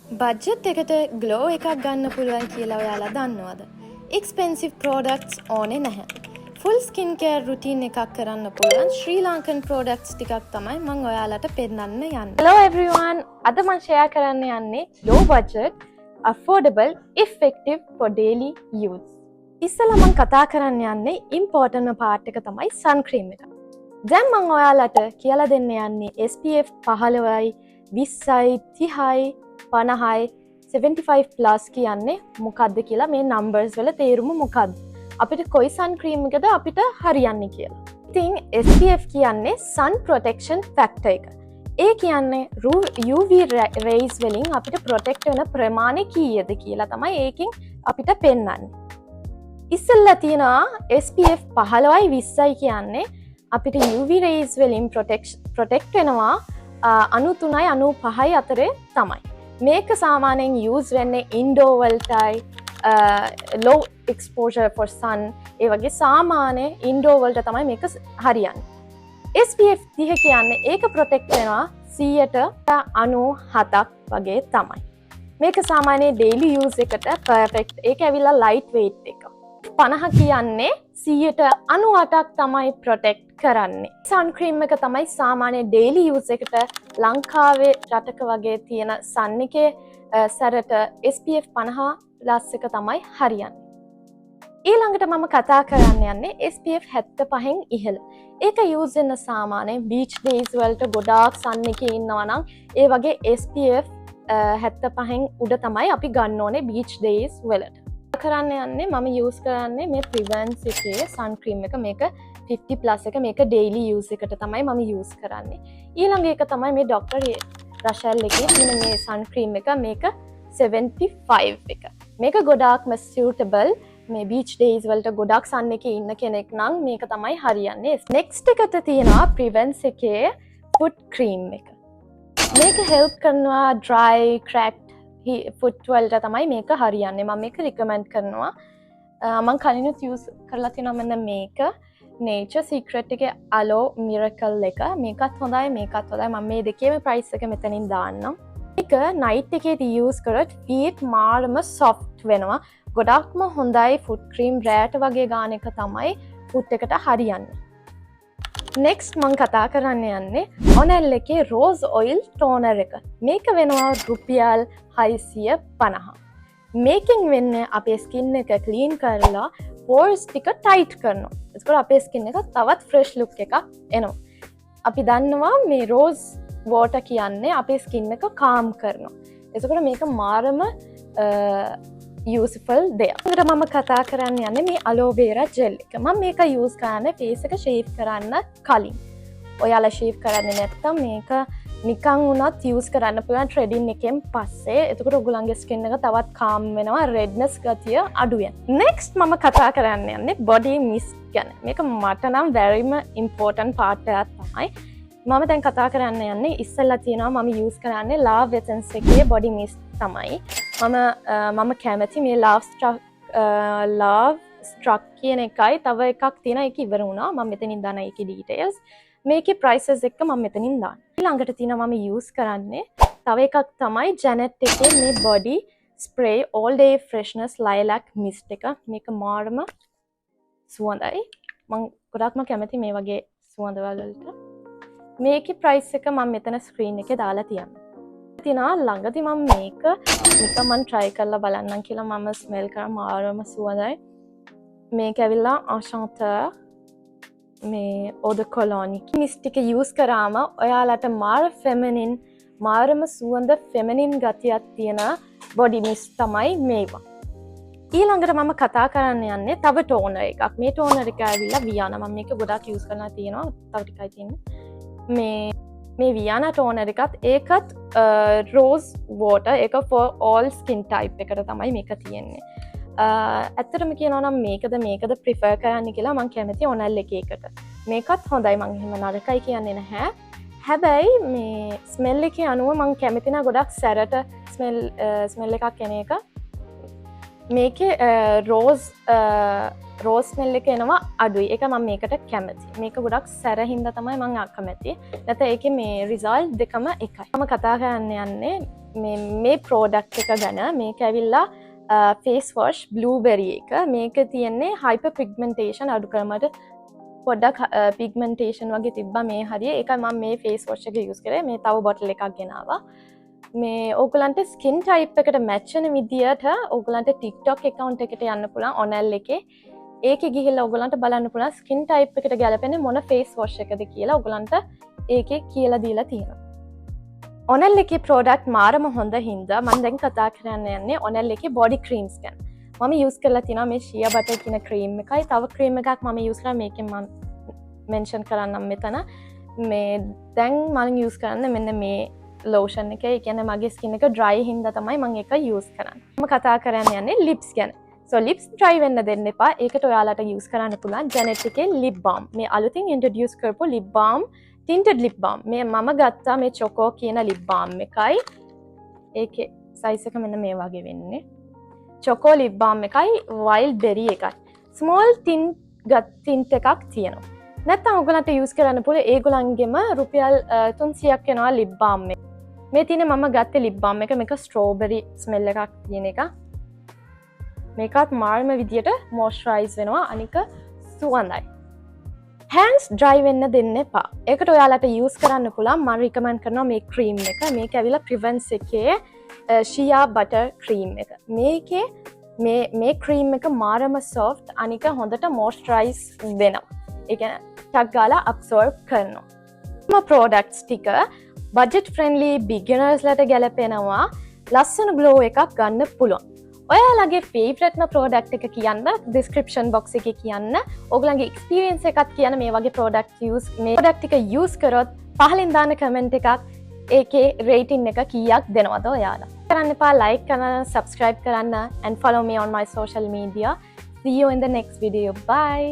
බජ්ජට් එකට ග්ලෝ එකක් ගන්න පුළුවන් කියලා ඔයාලා දන්නවද? එක්ස්පෙන්සිව් ප්‍රෝඩක්ට්ස් ඕනේ නැහැ. ෆුල් ස්කින් කෙයාර් රුටීන් එකක් කරන්න පුළුවන් ශ්‍රී ලංකන් ප්‍රෝඩක්ට්ස් ටිකක් තමයි මම ඔයාලට පෙන්නන්න යන්නේ. Hello everyone. අද මම ෂෙයා කරන්න යන්නේ low budget, affordable, effective for daily use. ඉස්සෙල්ලා මම කතා කරන්න යන්නේ important part එක තමයි sun cream එක. දැන් මම ඔයාලට කියලා දෙන්න යන්නේ SPF 15යි 20යි 30යි 50යි 75 ප්ලස් කියන්නේ මොකක්ද කියලා මේ නම්බර්ස් වල තේරුම මොකක්ද අපිට කොයි සන් ක්‍රීම් එකද අපිට හරියන්නේ කියලා. ඉතින් SPF කියන්නේ sun protection factor එක. ඒ කියන්නේ UV rays වලින් අපිට protect වෙන ප්‍රමාණය කීයද කියලා තමයි ඒකෙන් අපිට පෙන්වන්නේ. ඉස්සෙල්ලා තියෙනවා SPF 15යි 20යි කියන්නේ අපිට UV rays වලින් protect වෙනවා 93යි 95යි අතරේ තමයි. මේක සාමාන්‍යයෙන් use වෙන්නේ indoor වලටයි low exposure for sun ඒ වගේ සාමාන්‍ය indoor වලට තමයි මේක හරියන්නේ. SPF 30 කියන්නේ ඒක protect වෙනවා 97ක් වගේ තමයි. මේක සාමාන්‍ය daily use එකට perfect. ඒක ඇවිල්ලා light weight එක. 50 කියන්නේ 98ක් තමයි protect කරන්නේ. sun cream එක තමයි සාමාන්‍ය daily use එකට ලංකාවේ රටක වගේ තියෙන sun එකේ සැරට SPF 50 plus එක තමයි හරියන්නේ. ඊළඟට මම කතා කරන්න යන්නේ SPF 75න් ඉහළ. ඒක use වෙන සාමාන්‍ය beach days වලට ගොඩාක් sun එකේ ඉන්නවා නම් ඒ වගේ SPF 75න් උඩ තමයි අපි ගන්න ඕනේ beach days වලට. කරන්න යන්නේ මම use කරන්නේ මේ Prevance එකේ sun cream එක. මේක 50 plus එක. මේක daily use එකට තමයි මම use කරන්නේ. ඊළඟ එක තමයි මේ Dr. Rachel එකේ තියෙන මේ sun cream එක. මේක 75 එක. මේක ගොඩාක්ම suitable මේ beach days වලට ගොඩාක් sun එකේ ඉන්න කෙනෙක් නම් මේක තමයි හරියන්නේ. next එකට තියෙනවා Prevance එකේ foot cream එක. මේක help කරනවා dry cracked foot වලට තමයි මේක හරියන්නේ. මම මේක recommend කරනවා. මම කලිනුත් use කරලා තියෙනවා මෙන්න මේක. Nature Secret එකේ Aloe Miracle එක. මේකත් හොඳයි මේකත් හොඳයි. මම මේ දෙකේම price එක මෙතනින් දාන්නම්. මේක night එකේදී use කරොත් feet මාරම soft වෙනවා. ගොඩක්ම හොඳයි foot cream රැට වගේ ගාන එක තමයි foot එකට හරියන්නේ. next මම කතා කරන්න යන්නේ Honel එකේ rose oil toner එක. මේක වෙනවා රුපියල් 650. මේකෙන් වෙන්නේ අපේ skin එක clean කරලා pores ටික tight කරනවා. ඒකෝර අපේ skin එක තවත් fresh look එකක් එනවා. අපි දන්නවා මේ rose water කියන්නේ අපේ skin එක calm කරනවා. ඒකෝර මේක මාරම useful දෙයක්. ඊට මම කතා කරන්න යන්නේ මේ aloe vera gel එක. මම මේක use කරන්නේ face එක shave කරන්න කලින්. ඔයාලා shave කරන්නේ නැත්නම් මේක නිකන් උනත් use කරන්න පුළුවන් threading එකෙන් පස්සේ. එතකොට ඔයගොල්ලන්ගේ skin එක තවත් calm වෙනවා, redness ගතිය අඩු වෙනවා. next මම කතා කරන්න යන්නේ body mist ගැන. මේක මට නම් very important part එකක් තමයි. මම දැන් කතා කරන්න යන්නේ ඉස්සෙල්ලා තියෙනවා මම use කරන්නේ Love Essence එකේ body mist තමයි. මම කැමති මේ Love Struck කියන එකයි තව එකක් තියෙන එක ඉවර වුණා. මම මෙතනින් දාන ඒකේ details. මේකේ prices එක මම මෙතනින් දාන්න. ඊළඟට තියෙනවා මම use කරන්නේ තව එකක් තමයි Janet එකේ මේ body spray all day freshness lilac mist එක. මේක මාරම සුවඳයි. මම ගොඩක්ම කැමති මේ වගේ සුවඳ වලට. මේකේ price එක මම මෙතන screen එකේ දාලා තියන්නම්. තියනවා ළඟදී මම මේක නිකන් මම try කරලා බලන්නම් කියලා මම smell කරා මාරම සුවඳයි. මේක ඇවිල්ලා Enchanteur මේ eau de cologne mist එක use කරාම ඔයාලට මාර feminine මාරම සුවඳ feminine ගතියක් තියෙන body mist තමයි මේවා. ඊළඟට මම කතා කරන්න යන්නේ තව toner එකක්. මේ toner එක ඇවිල්ලා Viana. මම මේක ගොඩාක් use කරලා තියෙනවා. තව ටිකයි තියෙන්නේ. මේ Viana toner එකත් ඒකත් rose water එක for all skin type එකට තමයි මේක තියෙන්නේ. ඇත්තටම කියනවා නම් මේකද prefer කරන්න කියලා මම කැමති Honel එකකට. මේකත් හොඳයි මම එහෙම නරකයි කියන්නේ නැහැ. හැබැයි මේ smell එකේ අනුව මම කැමති නැහැ ගොඩක් සැරට smell එකක් එන එක. මේකේ rose රෝස් ස්මෙල් එක එනවා අඩුයි. ඒක මම මේකට කැමති. මේක ගොඩක් සැර හින්දා තමයි මම අකමැති. නැත්නම් ඒකේ මේ රිසල්ට් දෙකම එකයි. මම කතා කරන්න යන්නේ මේ ප්‍රෝඩක්ට් එක ගැන. මේක ඇවිල්ලා ෆේස් වොෂ් බ්ලූබෙරි එක. මේක තියෙන්නේ හයිපර් පිග්මන්ටේෂන් අඩු කරමට පොඩ්ඩක් පිග්මන්ටේෂන් වගේ තිබ්බා මේ හරිය. ඒකයි මම මේ ෆේස් වොෂ් එක යූස් කරේ. මේ තව බොටල් එකක් ගෙනාවා. මේ ඕගලන්ට ස්කින් ටයිප් එකට මැච් වෙන විදියට ඕගලන්ට TikTok account එකට යන්න පුළුවන් ඔනල් එකේ. ඒකේ ගිහිල්ලා ඕගලන්ට බලන්න පුළුවන් ස්කින් ටයිප් එකට ගැලපෙන්නේ මොන ෆේස් වොෂ් එකද කියලා ඕගලන්ට ඒකේ කියලා දීලා තියෙනවා. ඔනල් එකේ ප්‍රෝඩක්ට් මාරම හොඳ හින්දා මම දැන් කතා කරන්න යන්නේ ඔනල් එකේ බොඩි ක්‍රීම්ස් ගැන. මම යූස් කරලා තියෙනවා මේ ෂියා බටර් කියන ක්‍රීම් එකයි. තව ක්‍රීම් එකක් මම යූස් කරා මේකෙන් මම මෙන්ෂන් කරන්නම් මෙතන. මේ දැන් මම යූස් කරන්නේ මෙන්න මේ ලෝෂන් එක. ඒ කියන්නේ මගේ ස්කින් එක ඩ්‍රයි හින්දා තමයි මම ඒක යූස් කරන්නේ. මම කතා කරන්න යන්නේ ලිප්ස් ගැන. So lips dry වෙන්න දෙන්න එපා. ඒකට ඔයාලට යූස් කරන්න පුළුවන් Janet එකේ lip balm. මේ අලුතින් introduce කරපු lip balm, tinted lip balm. මේ මම ගත්තා මේ choco කියන lip balm එකයි. ඒකේ size එක මෙන්න මේ වගේ වෙන්නේ. choco lip balm එකයි wild berry එකයි. small tint එකක් තියෙනවා. නැත්නම් ඔයගලන්ට යූස් කරන්න පුළුවන් ඒගොල්ලන්ගෙම රුපියල් 300ක් යනවා lip balm එක. මේ තියෙන මම ගත්තේ lip balm එක. මේක strawberry smell එකක් තියෙන එක. මේකත් මාර්ම විදියට මොයිස්චරයිස් වෙනවා. අනික සුවඳයි. hands dry වෙන්න දෙන්න එපා. ඒකට ඔයාලට යූස් කරන්න පුළුවන් මම recommend කරනවා මේ cream එක. මේක ඇවිල්ලා Prevance එකේ shea butter cream එක. මේකේ මේ cream එක මාරම soft අනික හොඳට moisturize වෙනවා. ඒ කියන්නේ ටක් ගාලා absorb කරනවා. මේ products ටික budget friendly beginners ලට ගැලපෙනවා. ලස්සන glow එකක් ගන්න පුළුවන්. ඔයාලගේ ෆේවරට්ම ප්‍රෝඩක්ට් එක කියන්න ඩිස්ක්‍රිප්ෂන් බොක්ස් එකේ කියන්න. ඕගලන්ගේ එක්ස්පීරියන්ස් එකක් කියන්න මේ වගේ ප්‍රෝඩක්ට් මේ ප්‍රෝඩක්ට් එක යූස් කරොත් පහලින් දාන කමෙන්ට් එකක් ඒකේ රේටින් එක කීයක් දෙනවද ඔයාලා. කරන්න එපා ලයික් කරන්න, subscribe කරන්න and follow me on my social media. See you in the next video. Bye.